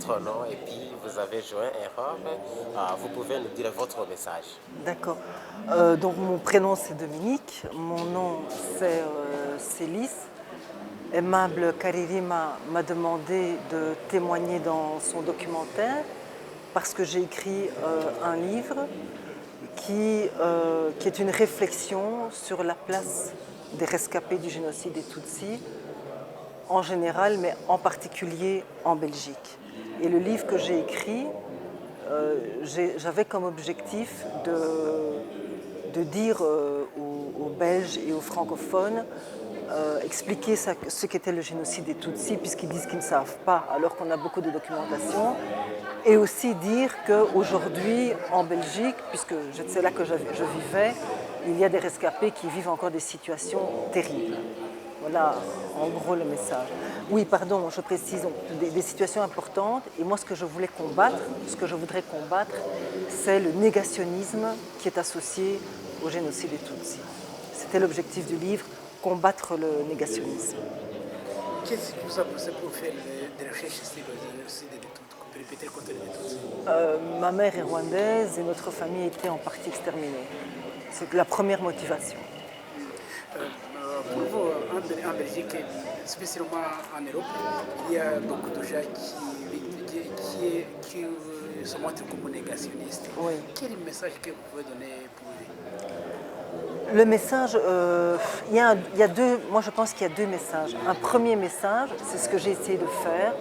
votre nom et puis vous avez joint un rôle. Vous pouvez nous dire votre message. D'accord. Donc mon prénom c'est Dominique, mon nom c'est Célis. Aimable Karirima m'a demandé de témoigner dans son documentaire parce que j'ai écrit un livre qui est une réflexion sur la place des rescapés du génocide des Tutsis en général, mais en particulier en Belgique. Et le livre que j'ai écrit, j'avais comme objectif de dire aux Belges et aux francophones, expliquer ce qu'était le génocide des Tutsis, puisqu'ils disent qu'ils ne savent pas, alors qu'on a beaucoup de documentation, et aussi dire qu'aujourd'hui, en Belgique, puisque c'est là que je vivais, il y a des rescapés qui vivent encore des situations terribles. Voilà, en gros, le message. Oui, pardon, je précise, des situations importantes. Et moi, ce que je voudrais combattre, c'est le négationnisme qui est associé au génocide des Tutsis. C'était l'objectif du livre, combattre le négationnisme. Qu'est-ce qui vous a poussé pour faire des recherches sur le génocide des Tutsis, pour répéter le côté des Tutsis? Ma mère est rwandaise et notre famille était en partie exterminée. C'est la première motivation. Pour vous, en Belgique, spécialement en Europe, il y a beaucoup de gens qui se montrent comme négationnistes. Oui. Quel est le message que vous pouvez donner pour eux? Le message, moi je pense qu'il y a deux messages. Un premier message, c'est ce que j'ai essayé de faire,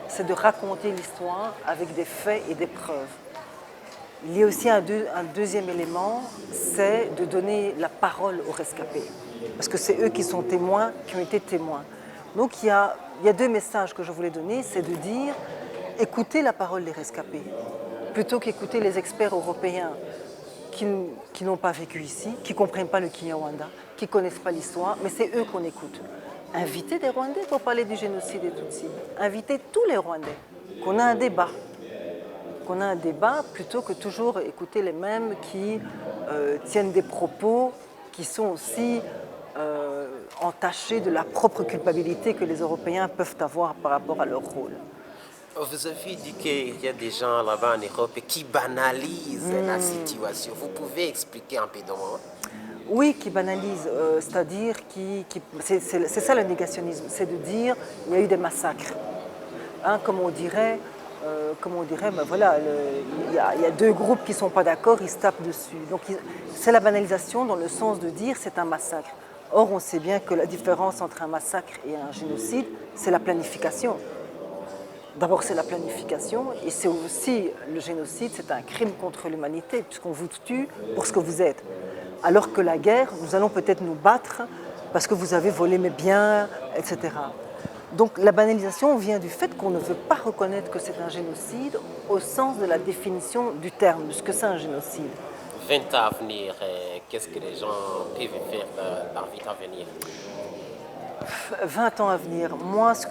c'est de raconter l'histoire avec des faits et des preuves. Il y a aussi un deuxième élément, c'est de donner la parole aux rescapés. Parce que c'est eux qui sont témoins, qui ont été témoins. Donc il y a deux messages que je voulais donner, c'est de dire, écoutez la parole des rescapés, plutôt qu'écouter les experts européens qui n'ont pas vécu ici, qui ne comprennent pas le Kinyarwanda, qui ne connaissent pas l'histoire, mais c'est eux qu'on écoute. Invitez des Rwandais pour parler du génocide des Tutsis. Invitez tous les Rwandais, qu'on a un débat. Plutôt que toujours écouter les mêmes qui tiennent des propos qui sont aussi entachés de la propre culpabilité que les Européens peuvent avoir par rapport à leur rôle. Vous avez dit qu'il y a des gens là-bas en Europe qui banalisent la situation. Vous pouvez expliquer un peu de moi? Oui, qui banalisent, c'est-à-dire c'est ça le négationnisme, c'est de dire il y a eu des massacres. Hein, comme on dirait, ben voilà, il y a deux groupes qui ne sont pas d'accord, ils se tapent dessus. Donc c'est la banalisation dans le sens de dire c'est un massacre. Or, on sait bien que la différence entre un massacre et un génocide, c'est la planification. D'abord, c'est la planification, et c'est aussi le génocide, c'est un crime contre l'humanité, puisqu'on vous tue pour ce que vous êtes. Alors que la guerre, nous allons peut-être nous battre parce que vous avez volé mes biens, etc. Donc la banalisation vient du fait qu'on ne veut pas reconnaître que c'est un génocide au sens de la définition du terme, de ce que c'est un génocide. 20 ans à venir, qu'est-ce que les gens peuvent faire dans la vie à venir? 20 ans à venir. Moi, ce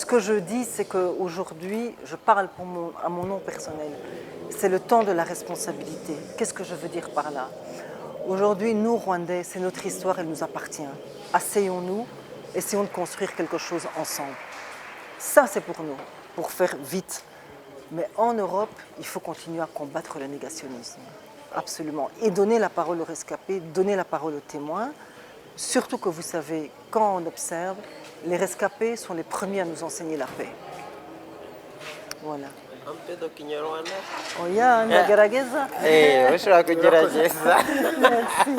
que je dis, c'est qu'aujourd'hui, je parle à mon nom personnel. C'est le temps de la responsabilité. Qu'est-ce que je veux dire par là? Aujourd'hui, nous, Rwandais, c'est notre histoire, elle nous appartient. Asseyons-nous, essayons de construire quelque chose ensemble. Ça, c'est pour nous, pour faire vite. Mais en Europe, il faut continuer à combattre le négationnisme. Absolument. Et donner la parole aux rescapés, donner la parole aux témoins. Surtout que vous savez, quand on observe, les rescapés sont les premiers à nous enseigner la paix. Voilà. Un peu de Kinyarwanda? Oya, ndagerageza. Ushobora kugerageza. Merci.